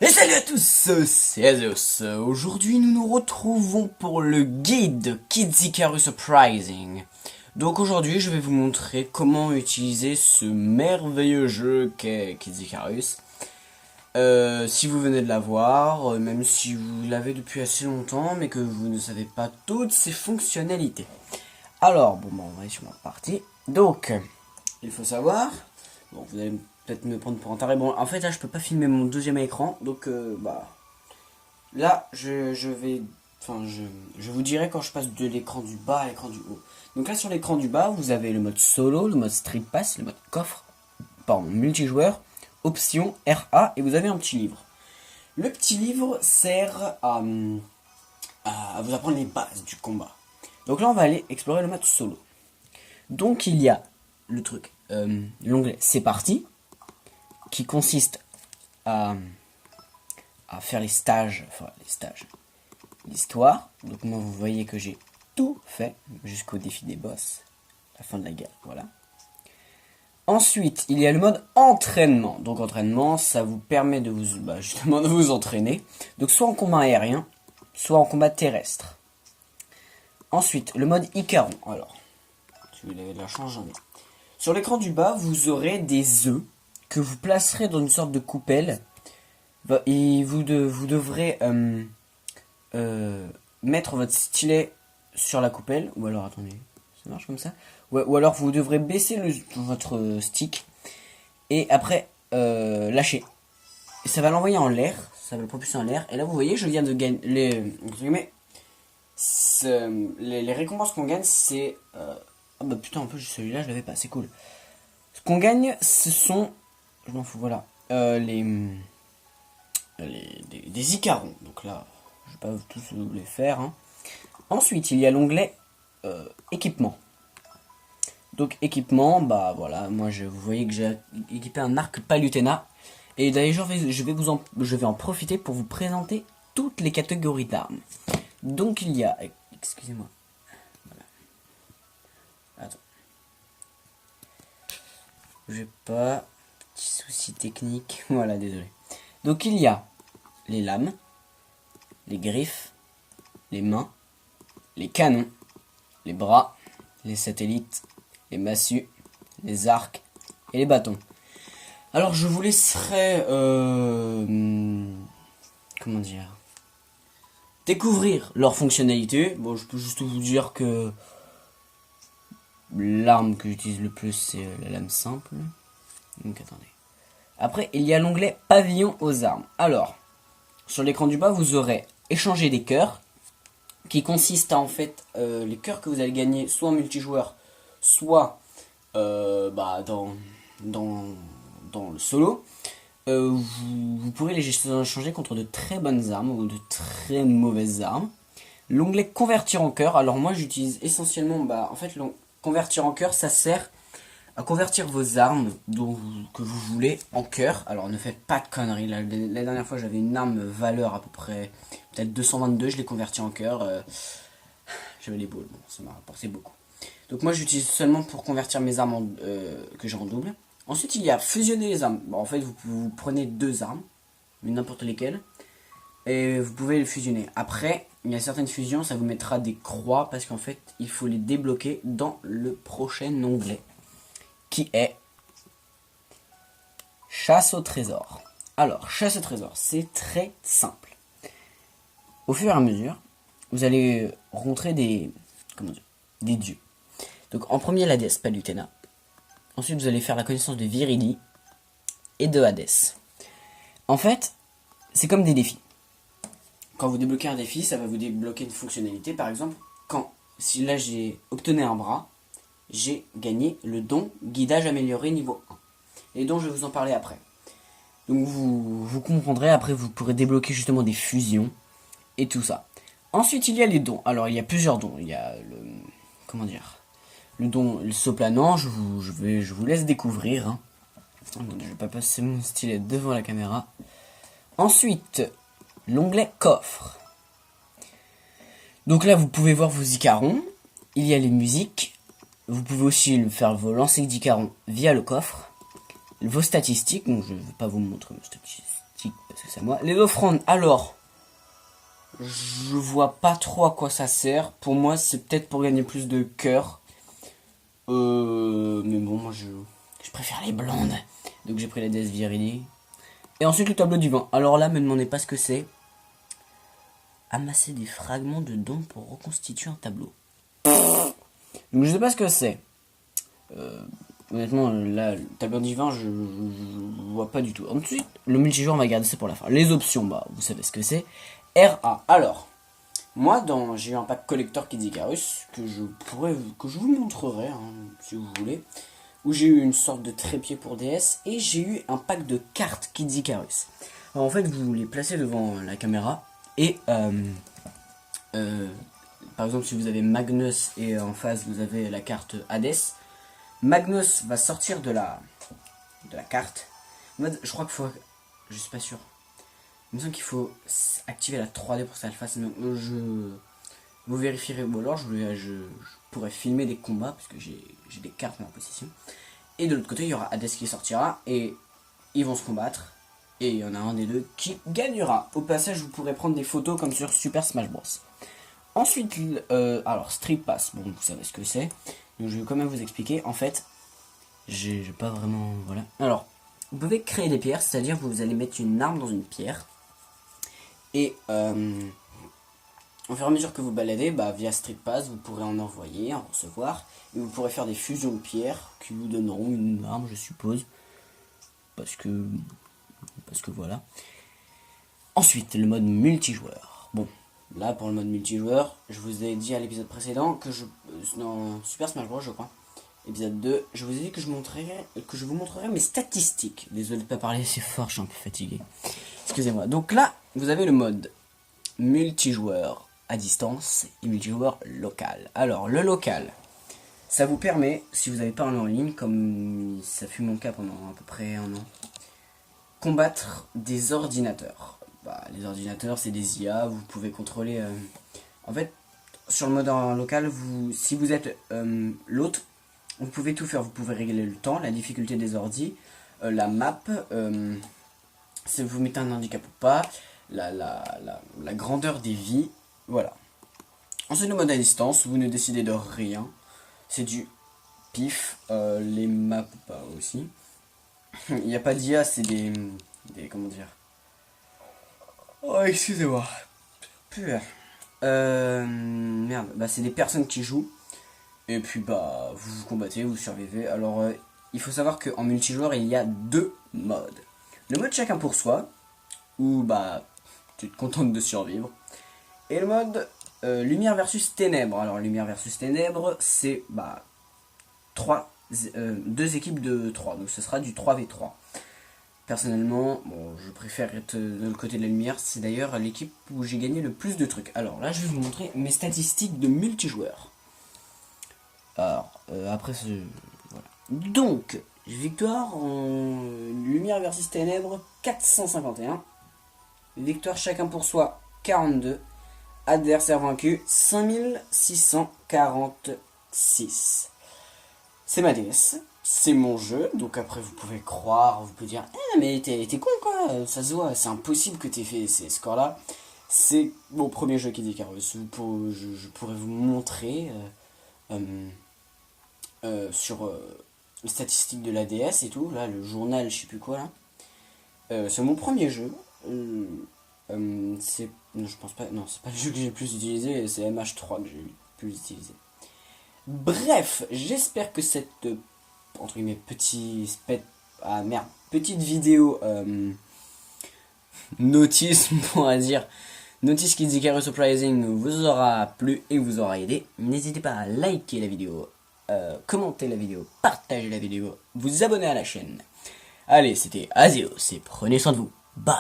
Et salut à tous, c'est Azeus. Aujourd'hui, nous nous retrouvons pour le guide Kid Icarus Uprising. Donc aujourd'hui, je vais vous montrer comment utiliser ce merveilleux jeu qu'est Kid Icarus. Si vous venez de l'avoir, même si vous l'avez depuis assez longtemps, mais que vous ne savez pas toutes ses fonctionnalités. Alors, bon, on va aller sur ma partie. Donc, il faut savoir, bon, vous allez peut-être me prendre pour un taré. Bon, en fait, là, je peux pas filmer mon deuxième écran, donc, là, je vais, je vous dirai quand je passe de l'écran du bas à l'écran du haut. Donc là, sur l'écran du bas, vous avez le mode solo, le mode street pass, le mode coffre, pardon, multijoueur, option, RA, et vous avez un petit livre. Le petit livre sert à vous apprendre les bases du combat. Donc là, on va aller explorer le mode solo. Donc il y a le truc, l'onglet c'est parti, qui consiste à faire les stages, l'histoire. Donc moi vous voyez que j'ai tout fait jusqu'au défi des boss, la fin de la guerre, voilà. Ensuite il y a le mode entraînement. Donc entraînement, ça vous permet de vous, justement de vous entraîner. Donc soit en combat aérien, soit en combat terrestre. Ensuite le mode Icaron. Alors, si vous avez de la chance, j'en ai. Sur l'écran du bas, vous aurez des œufs que vous placerez dans une sorte de coupelle. Et vous devrez mettre votre stylet sur la coupelle. Ou alors, attendez, ça marche comme ça. Ou alors, vous devrez baisser votre stick. Et après, lâcher. Et ça va l'envoyer en l'air. Ça va le propulser en l'air. Et là, vous voyez, je viens de gagner. Les récompenses qu'on gagne, c'est... Ah bah putain, en plus celui-là je l'avais pas, c'est cool. Ce qu'on gagne, ce sont, je m'en fous, voilà, des Icarons. Donc là, je vais pas tous les faire. Hein. Ensuite, il y a l'onglet équipement. Donc équipement, bah voilà, moi vous voyez que j'ai équipé un arc Palutena. Et d'ailleurs, je vais en profiter pour vous présenter toutes les catégories d'armes. Donc il y a, excusez-moi. Attends. J'ai pas. Petit souci technique. Voilà, désolé. Donc il y a les lames, les griffes, les mains, les canons, les bras, les satellites, les massues, les arcs et les bâtons. Alors je vous laisserai comment dire, découvrir leurs fonctionnalités. Bon, je peux juste vous dire que l'arme que j'utilise le plus, c'est la lame simple. Donc attendez. Après, il y a l'onglet pavillon aux armes. Alors, sur l'écran du bas, vous aurez échangé des cœurs, qui consistent à en fait les cœurs que vous allez gagner soit en multijoueur, soit dans le solo. Vous pourrez les échanger contre de très bonnes armes ou de très mauvaises armes. L'onglet convertir en cœur. Alors moi, j'utilise essentiellement, en fait, convertir en cœur, ça sert à convertir vos armes que vous voulez en cœur. Alors ne faites pas de conneries. La dernière fois j'avais une arme valeur à peu près peut-être 222, je l'ai convertie en cœur. J'avais les boules, bon ça m'a rapporté beaucoup. Donc moi j'utilise seulement pour convertir mes armes que j'ai en double. Ensuite il y a fusionner les armes. Bon, en fait vous prenez deux armes, mais n'importe lesquelles, et vous pouvez les fusionner. Après, il y a certaines fusions, ça vous mettra des croix parce qu'en fait, il faut les débloquer dans le prochain onglet qui est chasse au trésor. Alors, chasse au trésor, c'est très simple. Au fur et à mesure, vous allez rencontrer des dieux. Donc, en premier, la déesse Palutena. Ensuite, vous allez faire la connaissance de Virili et de Hadès. En fait, c'est comme des défis. Quand vous débloquez un défi, ça va vous débloquer une fonctionnalité. Par exemple, si là j'ai obtenu un bras, j'ai gagné le don guidage amélioré niveau 1. Et dont je vais vous en parler après. Donc vous comprendrez, après vous pourrez débloquer justement des fusions et tout ça. Ensuite il y a les dons. Alors il y a plusieurs dons. Il y a le don, le saut planant, je vous laisse découvrir. Hein. Je vais pas passer mon stylet devant la caméra. Ensuite, l'onglet coffre. Donc là vous pouvez voir vos Icarons. Il y a les musiques. Vous pouvez aussi faire vos lancers d'Icaron via le coffre. Vos statistiques. Donc je ne vais pas vous montrer vos statistiques. statistique, parce que c'est à moi. Les offrandes, alors, je vois pas trop à quoi ça sert. Pour moi, c'est peut-être pour gagner plus de cœur. Mais bon, moi, je préfère les blondes. Donc j'ai pris la déesse Virili. Et ensuite, le tableau du vent. Alors là, me demandez pas ce que c'est. Amasser des fragments de dons pour reconstituer un tableau. Donc je sais pas ce que c'est. Honnêtement, là, le tableau divin, je vois pas du tout. Ensuite, le multijoueur, on va garder ça pour la fin. Les options, bah, vous savez ce que c'est. RA. Alors, moi, j'ai eu un pack collector Kid Icarus que je vous montrerai, hein, si vous voulez. Où j'ai eu une sorte de trépied pour DS et j'ai eu un pack de cartes Kid Icarus. Alors, en fait, vous les placez devant la caméra et par exemple, si vous avez Magnus et en face vous avez la carte Hades, Magnus va sortir de la carte. Je crois qu'il faut, je suis pas sûr. Il me semble qu'il faut activer la 3D pour que ça le fasse. Donc, vous vérifierez, ou alors je pourrais filmer des combats parce que j'ai des cartes en possession. Et de l'autre côté, il y aura Hades qui sortira et ils vont se combattre. Et il y en a un des deux qui gagnera. Au passage, vous pourrez prendre des photos comme sur Super Smash Bros. Ensuite, alors Street Pass, bon, vous savez ce que c'est. Donc je vais quand même vous expliquer. En fait, j'ai pas vraiment, voilà. Alors, vous pouvez créer des pierres, c'est-à-dire que vous allez mettre une arme dans une pierre. Et au fur et à mesure que vous baladez, bah, via Street Pass, vous pourrez en envoyer, en recevoir. Et vous pourrez faire des fusions de pierres qui vous donneront une arme, je suppose. Parce que voilà. Ensuite, le mode multijoueur. Bon, là pour le mode multijoueur, je vous ai dit à l'épisode précédent que dans Super Smash Bros, je crois, épisode 2, je vous ai dit que je vous montrerai mes statistiques. Désolé de pas parler assez fort, je suis un peu fatigué. Excusez-moi. Donc là, vous avez le mode multijoueur à distance et multijoueur local. Alors, le local, ça vous permet, si vous avez parlé en ligne, comme ça fut mon cas pendant à peu près un an, combattre des ordinateurs. Bah, les ordinateurs, c'est des IA, vous pouvez contrôler... En fait, sur le mode local, si vous êtes l'hôte, vous pouvez tout faire. Vous pouvez régler le temps, la difficulté des ordis, la map, si vous mettez un handicap ou pas, la grandeur des vies, voilà. Ensuite, le mode à distance, vous ne décidez de rien. C'est du pif, les maps pas aussi. Il n'y a pas d'IA, c'est des... Comment dire... Oh, excusez-moi. Merde, bah c'est des personnes qui jouent. Et puis bah vous vous combattez, vous survivez. Alors il faut savoir qu'en multijoueur il y a deux modes. Le mode chacun pour soi, où bah tu te contentes de survivre. Et le mode lumière versus ténèbres. Alors lumière versus ténèbres, c'est bah 2 équipes de 3. Donc ce sera du 3v3. Personnellement, bon, je préfère être de le côté de la lumière. C'est d'ailleurs l'équipe où j'ai gagné le plus de trucs. Alors là, je vais vous montrer mes statistiques de multijoueur. Alors, après ce... Voilà. Donc, victoire en lumière versus ténèbres, 451. Victoire chacun pour soi, 42. Adversaire vaincu, 5646. C'est ma DS. C'est mon jeu, donc après vous pouvez croire, vous pouvez dire mais t'es con quoi, ça se voit, c'est impossible que t'aies fait ces scores là. C'est mon premier jeu Kid Icarus. Je pourrais vous montrer sur les statistiques de la DS et tout, là le journal je sais plus quoi là. C'est mon premier jeu. Non, je pense pas, non c'est pas le jeu que j'ai le plus utilisé, c'est MH3 que j'ai le plus utilisé. Bref, j'espère que cette entre guillemets petite vidéo notice, on pourra dire notice Kid Icarus Uprising vous aura plu et vous aura aidé. N'hésitez pas à liker la vidéo, commenter la vidéo, partager la vidéo, vous abonner à la chaîne. Allez, c'était Azéos et prenez soin de vous. Bye.